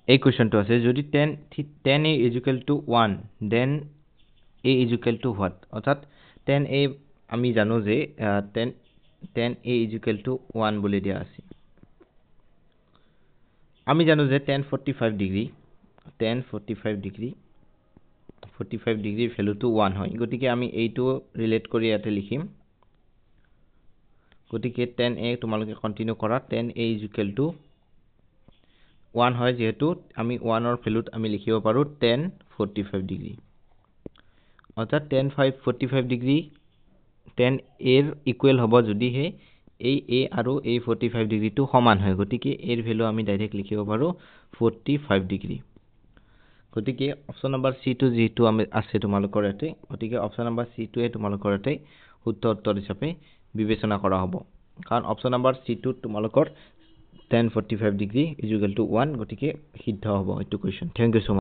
এই কুৱেশ্যনটো আছে যদি tan a is equal to 1 then a is equal to what অৰ্থাৎ tan a আমি জানো যে tan a is equal to 1 বুলি দিয়া আছে আমি জানো যে tan 45 ডিগ্ৰী 45 ডিগ্ৰী ভ্যালুটো 1 হয় গতিকে আমি এইটো ৰিলেট কৰি ইয়াতে লিখিম গতিকে tan a তোমালোকে কন্টিনিউ কৰা tan a is equal to 1 হয় যেহেতু আমি 1 অৰ ভ্যালুত আমি লিখিব পাৰো tan 45 ডিগ্ৰী অৰ্থাৎ tan 45 ডিগ্ৰী tan a এৰ ইকুৱেল হ'ব যদি হে এই a আৰু এই 45 ডিগ্ৰীটো সমান হয় গতিকে এৰ ভ্যালু আমি ডাইৰেক্ট লিখিব পাৰো 45 ডিগ্ৰী গতিকে অপচন নম্বৰ সি টো যেটো আমি আছে তোমালোকৰ ইয়াতে গতিকে অপচন নম্বৰ সি টো তোমালোকৰ ইয়াতে শুদ্ধ উত্তৰ হিচাপে বিবেচনা কৰা হ'ব কাৰণ অপচন নম্বৰ সি টো তোমালোকৰ tan 45 degree is equal to 1 গতিকে সিদ্ধ হ'ব এইটো কোৱেশ্চন থ্যাংক ইউ সো